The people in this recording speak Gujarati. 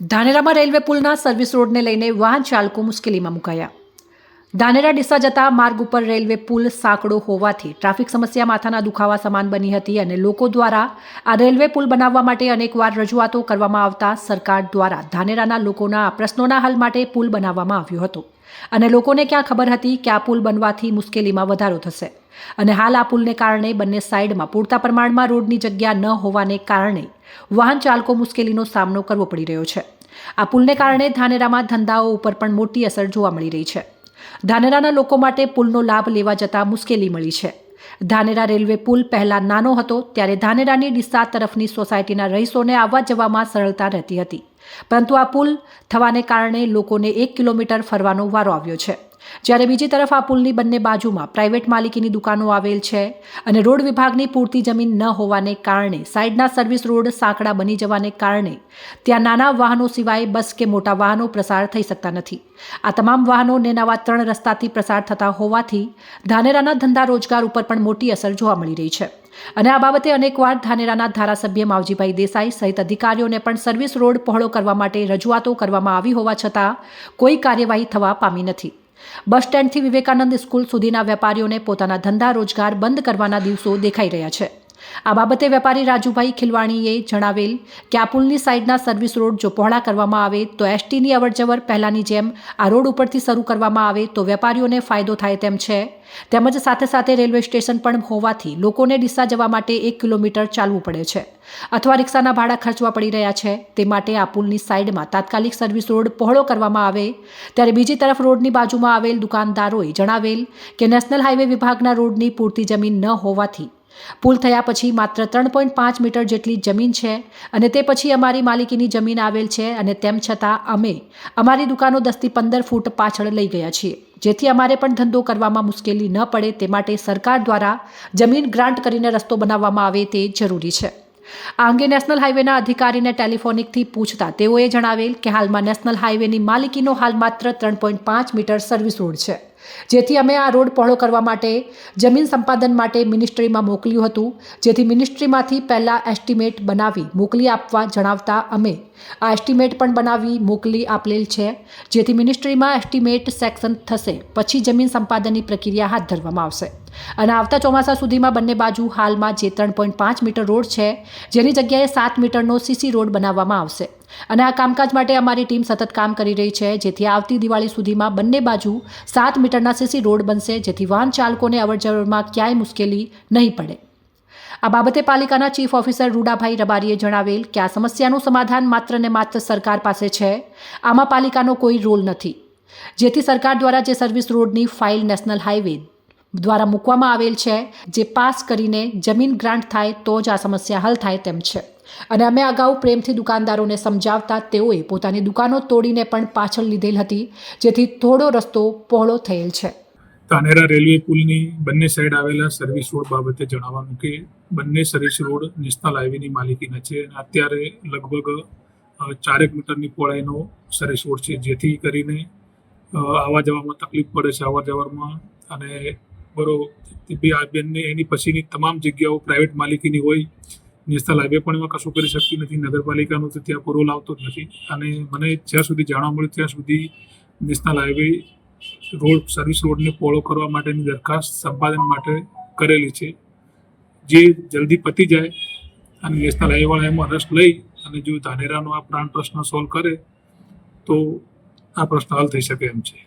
ધાનેરામાં રેલવે પુલના સર્વિસ રોડને લઈને વાહન ચાલકો મુશ્કેલીમાં મુકાયા. ધાનેરા ડીસા જતા માર્ગ ઉપર રેલવે પુલ સાંકડો હોવાથી ટ્રાફિક સમસ્યા માથાના દુખાવા સમાન બની હતી અને લોકો દ્વારા આ રેલવે પુલ બનાવવા માટે અનેકવાર રજૂઆતો કરવામાં આવતા સરકાર દ્વારા ધાનેરાના લોકોના આ પ્રશ્નોના હલ માટે પુલ બનાવવામાં આવ્યો હતો અને લોકોને ક્યાં ખબર હતી કે આ પુલ બનવાથી મુશ્કેલીમાં વધારો થશે અને હાલ આ પુલને કારણે બંને સાઈડમાં પૂરતા પ્રમાણમાં રોડની જગ્યા ન હોવાને કારણે વાહન ચાલકો મુશ્કેલીનો સામનો કરવો પડી રહ્યો છે. આ પુલને કારણે ધાનેરામાં ધંધાઓ ઉપર પણ મોટી અસર જોવા મળી રહી છે. ધાનેરાના લોકો માટે પુલનો લાભ લેવા જતાં મુશ્કેલી મળી છે. ધાનેરા રેલવે પુલ પહેલા નાનો હતો ત્યારે ધાનેરાની ડીસા તરફની સોસાયટીના રહીશોને આવવા જવામાં સરળતા રહેતી હતી, પરંતુ આ પુલ થવાને કારણે લોકોને 1 કિલોમીટર ફરવાનો વારો આવ્યો છે. જ્યારે બીજી તરફ આ પુલની બંને બાજુમાં પ્રાઇવેટ માલિકીની દુકાનો આવેલ છે અને રોડ વિભાગની પૂરતી જમીન ન હોવાને કારણે સાઈડના સર્વિસ રોડ સાંકડા બની જવાને કારણે ત્યાં નાના વાહનો સિવાય બસ કે મોટા વાહનો પ્રસાર થઈ શકતા નથી. આ તમામ વાહનો નવા 3 રસ્તાથી પ્રસાર થતા હોવાથી ધાનેરાના ધંધા રોજગાર ઉપર પણ મોટી અસર જોવા મળી રહી છે અને આ બાબતે અનેકવાર ધાનેરાના ધારાસભ્ય માવજીભાઈ દેસાઈ સહિત અધિકારીઓને પણ સર્વિસ રોડ પહોળો કરવા માટે રજૂઆતો કરવામાં આવી હોવા છતાં કોઈ કાર્યવાહી થવા પામી નથી. બસ સ્ટેન્ડથી વિવેકાનંદ સ્કૂલ સુધીના વેપારીઓને પોતાના ધંધા રોજગાર બંધ કરવાના દિવસો દેખાઈ રહ્યા છે. આ બાબતે વેપારી રાજુભાઈ ખીલવાણીએ જણાવેલ કે આ પુલની સાઈડના સર્વિસ રોડ જો પહોળા કરવામાં આવે તો એસટીની અવરજવર પહેલાંની જેમ આ રોડ ઉપરથી શરૂ કરવામાં આવે તો વેપારીઓને ફાયદો થાય તેમ છે. તેમજ સાથે સાથે રેલવે સ્ટેશન પણ હોવાથી લોકોને ડીસા જવા માટે 1 કિલોમીટર ચાલવું પડે છે અથવા રિક્ષાના ભાડા ખર્ચવા પડી રહ્યા છે. તે માટે આ પુલની સાઈડમાં તાત્કાલિક સર્વિસ રોડ પહોળો કરવામાં આવે. ત્યારે બીજી તરફ રોડની બાજુમાં આવેલ દુકાનદારોએ જણાવેલ કે નેશનલ હાઈવે વિભાગના રોડની પૂરતી જમીન ન હોવાથી પુલ થયા પછી માત્ર 3.5 મીટર જેટલી જમીન છે અને તે પછી અમારી માલિકીની જમીન આવેલ છે અને તેમ છતાં અમે અમારી દુકાનો 10 થી 15 ફૂટ પાછળ લઈ ગયા છીએ, જેથી અમારે પણ ધંધો કરવામાં મુશ્કેલી ન પડે તે માટે સરકાર દ્વારા જમીન ગ્રાન્ટ કરીને રસ્તો બનાવવામાં આવે તે જરૂરી છે. આ અંગે નેશનલ હાઈવેના અધિકારીને ટેલિફોનિકથી પૂછતા તેઓએ જણાવેલ કે હાલમાં નેશનલ હાઈવેની માલિકીનો હાલ માત્ર 3.5 મીટર સર્વિસ રોડ છે, જેથી અમે આ રોડ પહોળો કરવા માટે જમીન સંપાદન માટે મિનિસ્ટ્રીમાં મોકલ્યું હતું, જેથી મિનિસ્ટ્રીમાંથી પહેલાં એસ્ટિમેટ બનાવી મોકલી આપવા જણાવતા અમે આ એસ્ટિમેટ પણ બનાવી મોકલી આપેલ છે, જેથી મિનિસ્ટ્રીમાં એસ્ટિમેટ સેક્શન થશે પછી જમીન સંપાદનની પ્રક્રિયા હાથ ધરવામાં આવશે અને આવતા ચોમાસા સુધીમાં બંને બાજુ હાલમાં જે 3.5 મીટર રોડ છે જેની જગ્યાએ 7 મીટરનો સીસી રોડ બનાવવામાં આવશે અને આ કામકાજ માટે અમારી ટીમ સતત કામ કરી રહી છે, જેથી આવતી દિવાળી સુધીમાં બંને બાજુ 7 મીટરના સીસી રોડ બનશે, જેથી વાહન ચાલકોને અવરજવરમાં ક્યાંય મુશ્કેલી નહીં પડે. આ બાબતે પાલિકાના ચીફ ઓફિસર રૂડાભાઈ રબારીએ જણાવેલ કે આ સમસ્યાનું સમાધાન માત્ર ને માત્ર સરકાર પાસે છે. આમાં પાલિકાનો કોઈ રોલ નથી, જેથી સરકાર દ્વારા જે સર્વિસ રોડની ફાઇલ નેશનલ હાઈવે દ્વારા મૂકવામાં આવેલ છે જે પાસ કરીને જમીન ગ્રાન્ટ થાય તો જ આ સમસ્યા હલ થાય તેમ છે અને અમે અગાઉ પ્રેમથી દુકાનદારોને સમજાવતા તેઓએ પોતાની દુકાનો તોડીને પણ પાછળ લીધેલ હતી, જેથી થોડો રસ્તો પહોળો થયેલ છે. ધાનેરા રેલવે પુલની બંને સાઈડ આવેલા સર્વિસ રોડ બાબતે જણાવવાનું કે બંને સર્વિસ રોડ નેશનલ હાઈવેની માલિકીના છે અને અત્યારે લગભગ 4 મીટરની પહોળાઈનો સર્વિસ રોડ છે, જેથી કરીને આવવા જવામાં તકલીફ પડે છે આવવા જવામાં અને બંને એની પછીની તમામ જગ્યાઓ પ્રાઇવેટ માલિકીની હોય. નેશનલ હાઈવે પણ એમાં કશું કરી શકતી નથી, નગરપાલિકાનો તો ત્યાં પૂરો લાવતો જ નથી અને મને જ્યાં સુધી જાણવા મળ્યું ત્યાં સુધી નેશનલ હાઈવે રોડ સર્વિસ રોડને પહોળો કરવા માટેની દરખાસ્ત સંપાદન માટે કરેલી છે, જે જલ્દી પતી જાય અને નેશનલ હાઈવેવાળા એમાં રસ લઈ અને જો ધાનેરાનો આ પ્રાણ પ્રશ્ન સોલ્વ કરે તો આ પ્રશ્ન હલ થઈ શકે એમ છે.